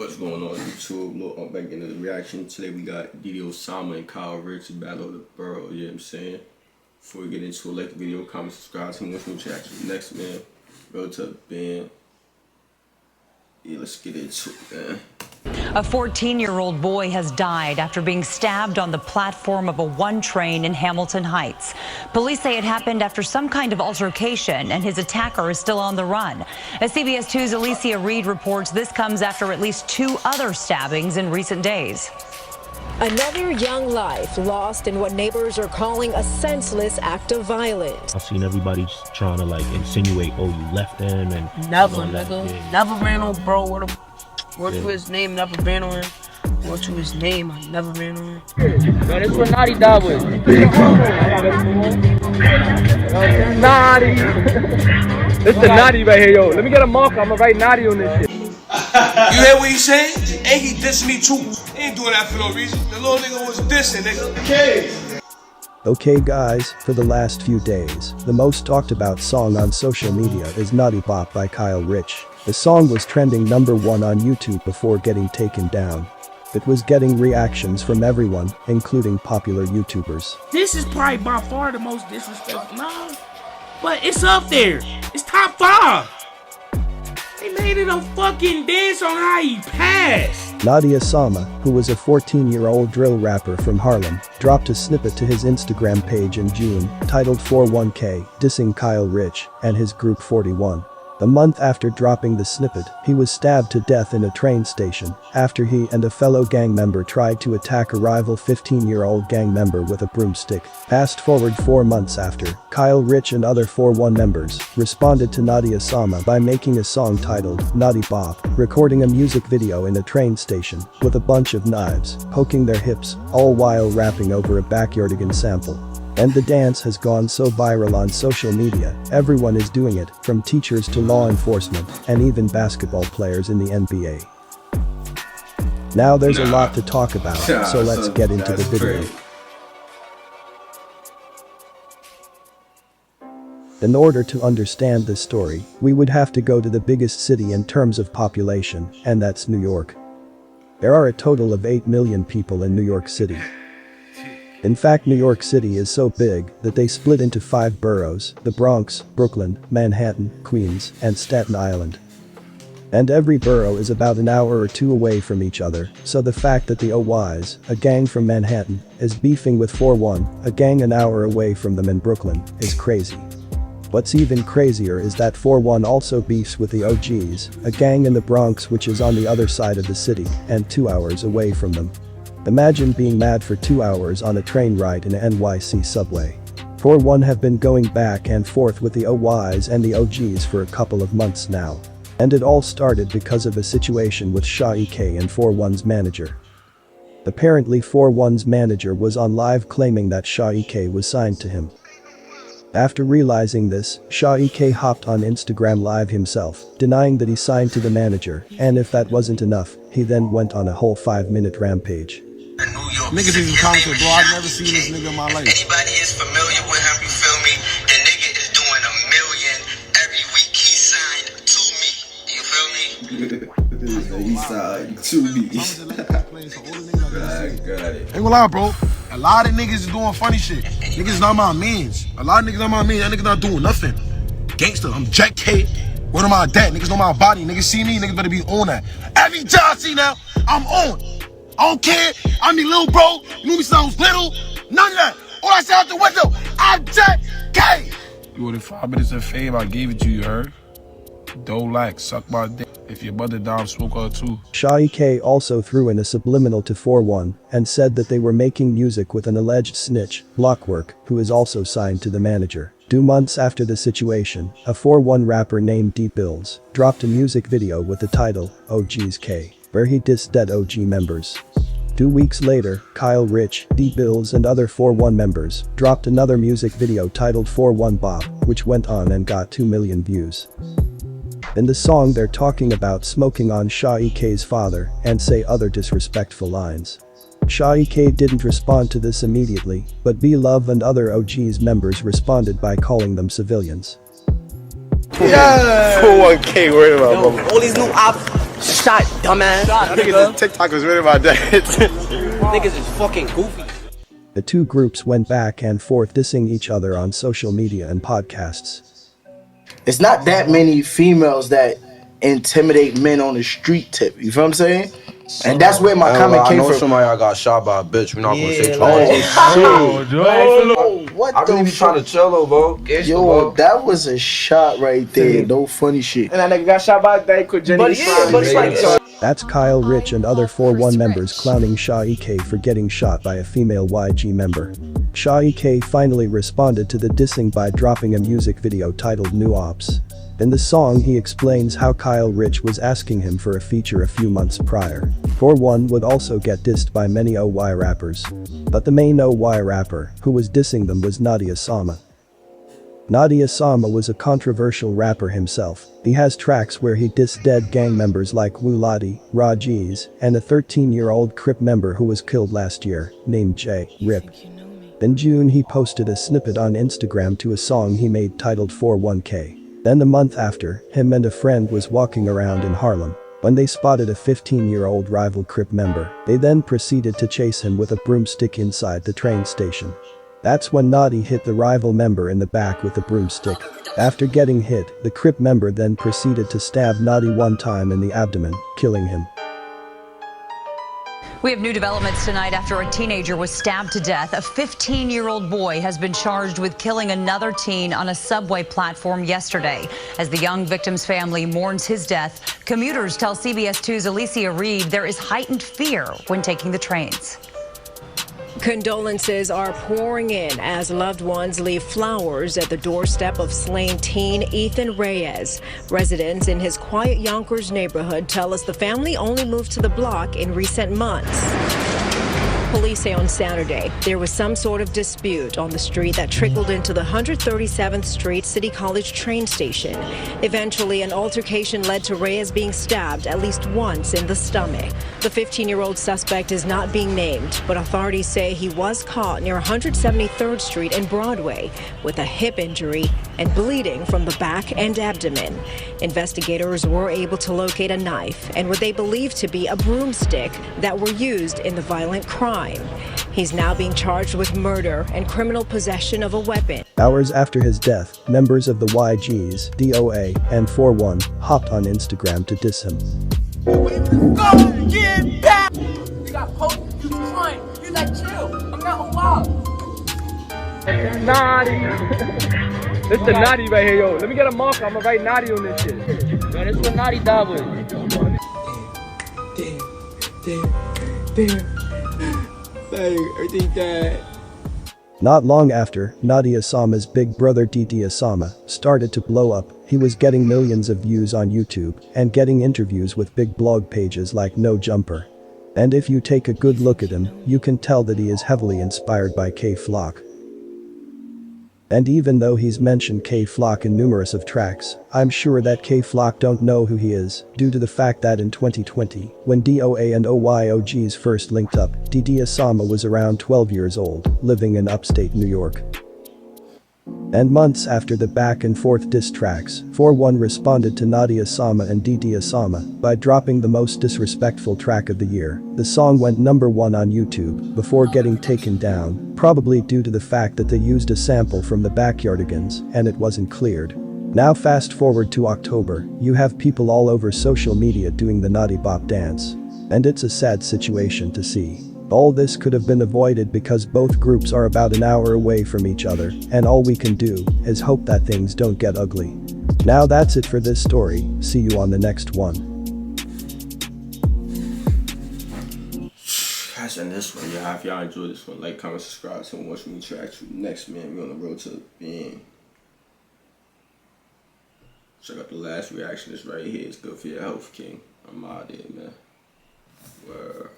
What's going on YouTube? Look, back into the reaction. Today we got Osama and Richh battle of the Boroughs, you know what I'm saying? Before we get into it, like the video, comment, subscribe, tell me what's new reaction. Next, man, go to the band. Yeah, let's get into it, man. A 14-year-old boy has died after being stabbed on the platform of a 1 train in Hamilton Heights. Police say it happened after some kind of altercation, and his attacker is still on the run. As CBS 2's Alicia Reed reports, this comes after at least 2 other stabbings in recent days. Another young life lost in what neighbors are calling a senseless act of violence. I've seen everybody just trying to like insinuate, oh, you left them and never, nigga. Yeah. Never ran on bro. Word to his name, never ran on him. Word to his name, I never ran on him. Yo, this what Naughty died with. Naughty. This the Naughty right here, yo. Let me get a marker. I'ma write Naughty on this shit. You hear what he's saying? And he dissed me too. He ain't doing that for no reason. The little nigga was dissing, nigga. Okay guys, for the last few days, the most talked about song on social media is Naughty Bop by Richh. The song was trending #1 on YouTube before getting taken down. It was getting reactions from everyone, including popular YouTubers. This is probably by far the most disrespectful, no, but it's up there. It's top 5. They made it a fucking dance on how he passed. Naughty Osama, who was a 14-year-old drill rapper from Harlem, dropped a snippet to his Instagram page in June, titled 41K, dissing Richh and his group 41. A month after dropping the snippet, he was stabbed to death in a train station after he and a fellow gang member tried to attack a rival 15-year-old gang member with a broomstick. Fast forward 4 months after, Richh and other 41 members responded to Naughty Osama by making a song titled Naughty Bop, recording a music video in a train station with a bunch of knives poking their hips, all while rapping over a backyardigan sample. And the dance has gone so viral on social media, everyone is doing it, from teachers to law enforcement, and even basketball players in the NBA. Now there's a lot to talk about, so let's get into the video. In order to understand this story, we would have to go to the biggest city in terms of population, and that's New York. There are a total of 8 million people in New York City. In fact, New York City is so big that they split into 5 boroughs: the Bronx, Brooklyn, Manhattan, Queens, and Staten Island. And every borough is about an hour or 2 away from each other, so the fact that the OYs, a gang from Manhattan, is beefing with 41, a gang an hour away from them in Brooklyn, is crazy. What's even crazier is that 41 also beefs with the OGs, a gang in the Bronx which is on the other side of the city, and 2 hours away from them. Imagine being mad for 2 hours on a train ride in a NYC subway. 41 have been going back and forth with the OYs and the OGs for a couple of months now. And it all started because of a situation with Richh and 41's manager. Apparently 41's manager was on live claiming that Richh was signed to him. After realizing this, Richh hopped on Instagram Live himself, denying that he signed to the manager, and if that wasn't enough, he then went on a whole 5-minute rampage. Niggas even commented, bro, I've never seen this nigga in my life. Anybody is familiar with him, you feel me? The nigga is doing $1 million every week. He signed to me. You feel me? He signed to me. I got it. Ain't gonna lie, bro. A lot of niggas is doing funny shit. Niggas not my mans. A lot of niggas not my mans. That nigga not doing nothing. Gangster, I'm Jack K. What am I that? Niggas know my body. Niggas see me, niggas better be on that. Every time I see now, I'm on. I don't care. I'm the little bro. You knew me since I was little. None of that. All I said out the window, I'm Jack K. You wanted 5 minutes of fame, I gave it to you, heard? Don't like, suck my dick. If your mother died, smoke her too. Richh also threw in a subliminal to 41 and said that they were making music with an alleged snitch, Blockwork, who is also signed to the manager. 2 months after the situation, a 41 rapper named D-Bills dropped a music video with the title, OG's K, where he dissed dead OG members. 2 weeks later, Richh, D-Bills and other 41 members dropped another music video titled 41 Bop, which went on and got 2 million views. In the song they're talking about smoking on Richh's father and say other disrespectful lines. Richh didn't respond to this immediately, but B-Love and other OG's members responded by calling them civilians. Yeah! 41K, worried about, bro. All these new ops Shot, dumbass. Shot, Nigga, TikTok was really about that. Niggas is fucking goofy. The two groups went back and forth dissing each other on social media and podcasts. It's not that many females that intimidate men on the street tip. You feel what I'm saying? And that's where my comment came from. I know somebody I got shot by a bitch. We're not gonna say too much. What I really be trying to chill though, bro. Yo, that was a shot right there. No funny shit. And that nigga got shot by a day. But it's like. That's Kyle Richh and other 4-1 members clowning Shaw EK for getting shot by a female YG member. Shaw EK finally responded to the dissing by dropping a music video titled New Ops. In the song he explains how Kyle Richh was asking him for a feature a few months prior. 4-1 would also get dissed by many OY rappers. But the main OY rapper who was dissing them was Osama. Osama was a controversial rapper himself. He has tracks where he dissed dead gang members like Wu Lati, Rajiz, and a 13-year-old Crip member who was killed last year, named J. Rip. In June he posted a snippet on Instagram to a song he made titled 41K. Then a month after, him and a friend was walking around in Harlem. When they spotted a 15-year-old rival Crip member, they then proceeded to chase him with a broomstick inside the train station. That's when Naughty hit the rival member in the back with a broomstick. After getting hit, the Crip member then proceeded to stab Naughty 1 time in the abdomen, killing him. We have new developments tonight after a teenager was stabbed to death. A 15-year-old boy has been charged with killing another teen on a subway platform yesterday. As the young victim's family mourns his death, commuters tell CBS 2's Alicia Reed there is heightened fear when taking the trains. Condolences are pouring in as loved ones leave flowers at the doorstep of slain teen Ethan Reyes. Residents in his quiet Yonkers neighborhood tell us the family only moved to the block in recent months. Police say on Saturday there was some sort of dispute on the street that trickled into the 137th Street City College train station. Eventually, an altercation led to Reyes being stabbed at least once in the stomach. The 15-year-old suspect is not being named, but authorities say he was caught near 173rd Street and Broadway with a hip injury and bleeding from the back and abdomen. Investigators were able to locate a knife and what they believe to be a broomstick that were used in the violent crime. He's now being charged with murder and criminal possession of a weapon. Hours after his death, members of the YGs, DOA, and 4-1 hopped on Instagram to diss him. Go get back! You got poked, you trying, you like chill. I'm not wild. Naughty. This the naughty right here, yo. Let me get a marker. I'm gonna write naughty on this shit. Yo, this is what naughty dog was. Damn. Everything died. Not long after, Osama's big brother Osama started to blow up. He was getting millions of views on YouTube and getting interviews with big blog pages like No Jumper. And if you take a good look at him, you can tell that he is heavily inspired by K-Flock. And even though he's mentioned K-Flock in numerous of tracks, I'm sure that K-Flock don't know who he is, due to the fact that in 2020, when DOA and OYOGs first linked up, Osama was around 12 years old, living in upstate New York. And months after the back and forth diss tracks, 4-1 responded to Osama and Osama by dropping the most disrespectful track of the year. The song went #1 on YouTube before getting taken down, probably due to the fact that they used a sample from the Backyardigans and it wasn't cleared. Now fast forward to October, you have people all over social media doing the Naughty Bop dance. And it's a sad situation to see. All this could have been avoided because both groups are about an hour away from each other, and all we can do is hope that things don't get ugly. Now that's it for this story, see you on the next one. Guys, and this one, y'all, if y'all enjoyed this one, like, comment, subscribe, so watch me interact with you next, man. We're on the road to the end. Check out the last reaction, it's right here. It's good for your health, King. I'm out there, man. Word.